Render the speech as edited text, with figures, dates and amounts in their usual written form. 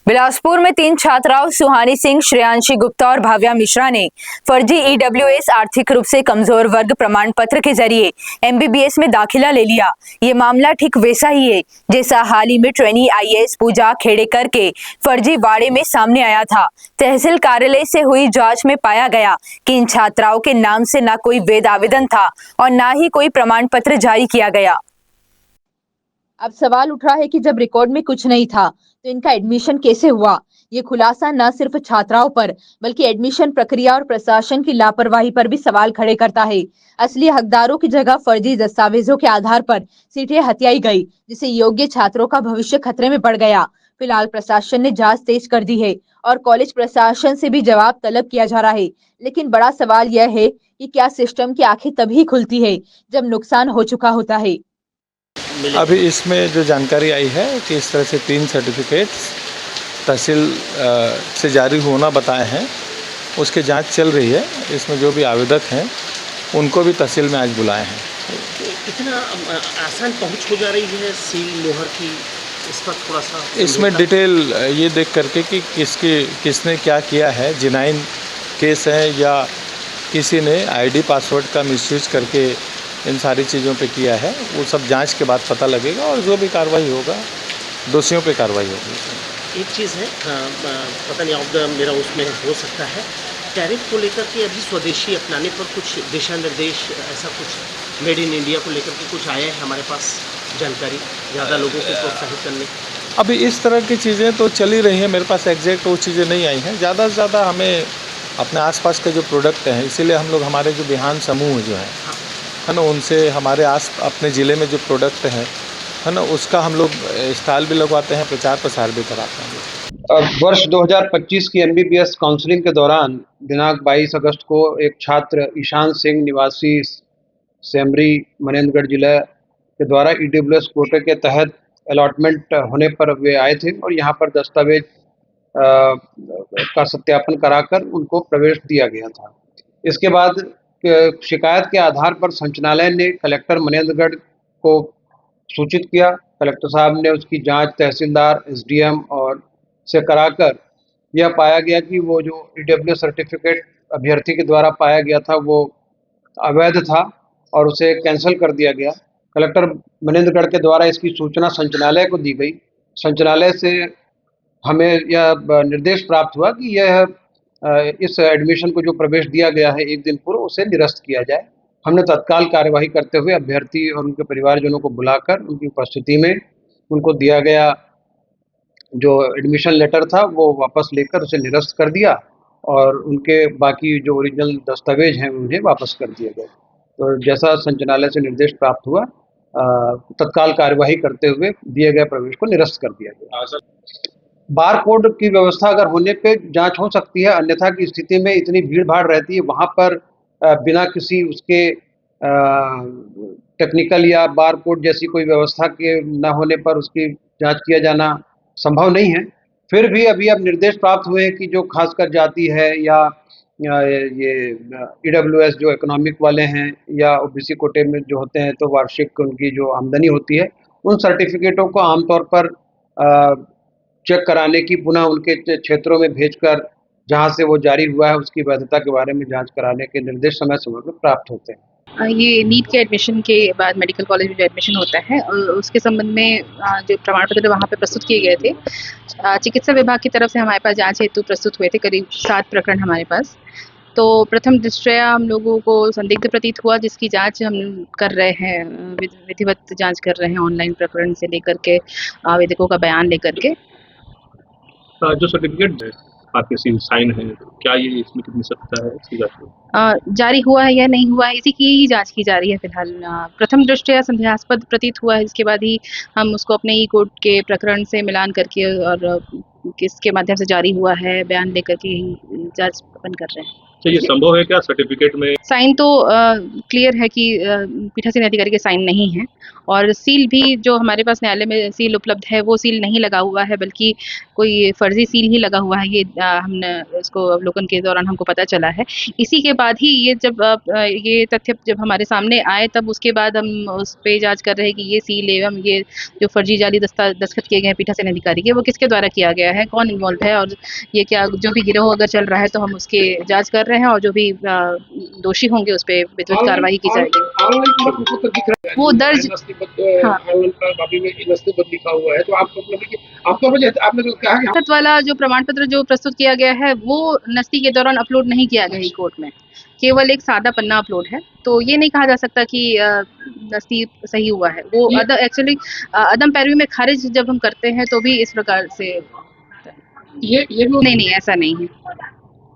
बिलासपुर में 3 छात्राओं सुहानी सिंह, श्रेयांशी गुप्ता और भाव्या मिश्रा ने फर्जी ईडब्ल्यूएस आर्थिक रूप से कमजोर वर्ग प्रमाण पत्र के जरिए एमबीबीएस में दाखिला ले लिया। ये मामला ठीक वैसा ही है जैसा हाल ही में ट्रेनी आईएएस पूजा खेड़ेकर के फर्जी वाड़े में सामने आया था। तहसील कार्यालय से हुई जांच में पाया गया कि इन छात्राओं के नाम से न कोई वैध आवेदन था और न ही कोई प्रमाण पत्र जारी किया गया। अब सवाल उठ रहा है कि जब रिकॉर्ड में कुछ नहीं था तो इनका एडमिशन कैसे हुआ। ये खुलासा न सिर्फ छात्राओं पर बल्कि एडमिशन प्रक्रिया और प्रशासन की लापरवाही पर भी सवाल खड़े करता है। असली हकदारों की जगह फर्जी दस्तावेजों के आधार पर सीटें हथियाई गई, जिससे योग्य छात्रों का भविष्य खतरे में पड़ गया। फिलहाल प्रशासन ने जांच तेज कर दी है और कॉलेज प्रशासन से भी जवाब तलब किया जा रहा है। लेकिन बड़ा सवाल यह है कि क्या सिस्टम की आंखें तभी खुलती है जब नुकसान हो चुका होता है। अभी इसमें जो जानकारी आई है कि इस तरह से 3 सर्टिफिकेट्स तहसील से जारी होना बताए हैं, उसकी जांच चल रही है। इसमें जो भी आवेदक हैं उनको भी तहसील में आज बुलाए हैं। इतना आसान पहुंच हो जा रही है सील मोहर की, इस पर थोड़ा सा इसमें डिटेल ये देख करके कि किसने क्या किया है, जिनाइन केस है या किसी ने आईडी पासवर्ड का मिसयूज करके इन सारी चीज़ों पे किया है, वो सब जांच के बाद पता लगेगा और जो भी कार्रवाई होगा दोषियों पे कार्रवाई होगी। एक चीज़ है, पता नहीं ऑफ द मेरा उसमें हो सकता है, टैरिफ को लेकर के अभी स्वदेशी अपनाने पर कुछ दिशा निर्देश, ऐसा कुछ मेड इन इंडिया को लेकर के कुछ आया है हमारे पास जानकारी, ज़्यादा लोगों को प्रोत्साहित करने? अभी इस तरह की चीज़ें तो चल ही रही हैं, मेरे पास एग्जैक्ट वो चीज़ें नहीं आई हैं। ज़्यादा से ज़्यादा हमें अपने आसपास के जो प्रोडक्ट हैं, इसीलिए हम लोग हमारे जो बिहान समूह जो है ना, उनसे हमारे अपने ज़िले में जो प्रोडक्ट है ना, उसका हम लोग स्टॉल भी लगवाते हैं, प्रचार प्रसार भी कराते हैं। वर्ष 2025 की एमबीबीएस काउंसलिंग के दौरान दिनांक 22 अगस्त को एक छात्र ईशान सिंह निवासी सेमरी मनेंद्रगढ़ जिला के द्वारा ईडब्ल्यूएस कोटे के तहत अलॉटमेंट होने पर वे आए थे और यहाँ पर दस्तावेज का सत्यापन कराकर उनको प्रवेश दिया गया था। इसके बाद शिकायत के आधार पर संचालय ने कलेक्टर मनेंद्रगढ़ को सूचित किया। कलेक्टर साहब ने उसकी जांच तहसीलदार, एसडीएम और से कराकर यह पाया गया कि वो जो ईडब्ल्यू सर्टिफिकेट अभ्यर्थी के द्वारा पाया गया था वो अवैध था और उसे कैंसिल कर दिया गया। कलेक्टर मनेंद्रगढ़ के द्वारा इसकी सूचना संचालय को दी गई। संचालय से हमें यह निर्देश प्राप्त हुआ कि यह इस एडमिशन को जो प्रवेश दिया गया है 1 दिन पूर्व, उसे निरस्त किया जाए। हमने तत्काल कार्यवाही करते हुए अभ्यर्थी और उनके परिवारजनों को बुलाकर उनकी उपस्थिति में उनको दिया गया जो एडमिशन लेटर था वो वापस लेकर उसे निरस्त कर दिया और उनके बाकी जो ओरिजिनल दस्तावेज हैं उन्हें वापस कर दिए गए। तो जैसा संचालय से निर्देश प्राप्त हुआ, तत्काल कार्यवाही करते हुए दिए गए प्रवेश को निरस्त कर दिया गया। बार कोड की व्यवस्था अगर होने पे जांच हो सकती है, अन्यथा की स्थिति में इतनी भीड़ भाड़ रहती है, वहाँ पर बिना किसी उसके टेक्निकल या बार कोड जैसी कोई व्यवस्था के न होने पर उसकी जांच किया जाना संभव नहीं है। फिर भी अभी अब निर्देश प्राप्त हुए हैं कि जो खासकर जाति है या ये ईडब्ल्यूएस जो इकोनॉमिक वाले हैं या ओबीसी कोटे में जो होते हैं तो वार्षिक उनकी जो आमदनी होती है, उन सर्टिफिकेटों को आमतौर पर चेक कराने की, पुनः उनके क्षेत्रों में भेजकर जहां से वो जारी हुआ है उसकी वैधता के बारे में जांच कराने के निर्देश समय समय पर प्राप्त होते हैं। ये नीट के एडमिशन के बाद मेडिकल कॉलेज में जो एडमिशन होता है उसके संबंध में जो प्रमाण पत्र वहाँ पे प्रस्तुत किए गए थे, चिकित्सा विभाग की तरफ से हमारे पास जांच हेतु प्रस्तुत हुए थे करीब 7 प्रकरण हमारे पास। तो प्रथम दृष्टया हम लोगों को संदिग्ध प्रतीत हुआ, जिसकी जांच हम कर रहे हैं, विधिवत जांच कर रहे हैं ऑनलाइन प्रकरण से लेकर के आवेदकों का बयान लेकर के। जो सर्टिफिकेट आपके साइन है, क्या ये इसमें कितनी सत्यता है इसकी जांच जारी हुआ है या नहीं हुआ है, इसी की ही जांच की जा रही है फिलहाल। प्रथम दृष्टया संदेहास्पद प्रतीत हुआ है, इसके बाद ही हम उसको अपने ई कोर्ट के प्रकरण से मिलान करके और किसके माध्यम से जारी हुआ है बयान लेकर के ही जांच अपन कर रहे हैं। अच्छा, ये संभव है क्या सर्टिफिकेट में? साइन तो क्लियर है कि पीठासीन अधिकारी के साइन नहीं है, और सील भी जो हमारे पास न्यायालय में सील उपलब्ध है वो सील नहीं लगा हुआ है, बल्कि कोई फर्जी सील ही लगा हुआ है। ये हमने इसको अवलोकन के दौरान हमको पता चला है। इसी के बाद ही ये जब ये तथ्य जब हमारे सामने आए, तब उसके बाद हम उस पे जांच कर रहे हैं कि ये सील एवं ये जो फर्जी जाली दस्तखत किए गए हैं पीठासीन अधिकारी के, वो किसके द्वारा किया गया है, कौन इन्वॉल्व है, और ये क्या जो भी गिरोह अगर चल रहा है तो हम उसके जांच कर रहे हैं, और जो भी दोषी होंगे उस पे विधिवत कार्रवाई की जाएगी। वो दर्ज हाँ लिखा हुआ है, तो आपको आपने तो कहा कि दस्तखत वाला जो प्रमाण पत्र जो प्रस्तुत किया गया है वो नस्ती के दौरान अपलोड नहीं किया गया है कोर्ट में, केवल एक सादा पन्ना अपलोड है। तो ये नहीं कहा जा सकता कि नस्ती सही हुआ है। वो एक्चुअली अदम पैरवी में खारिज जब हम करते हैं तो भी इस प्रकार से ये भी नहीं ऐसा नहीं है।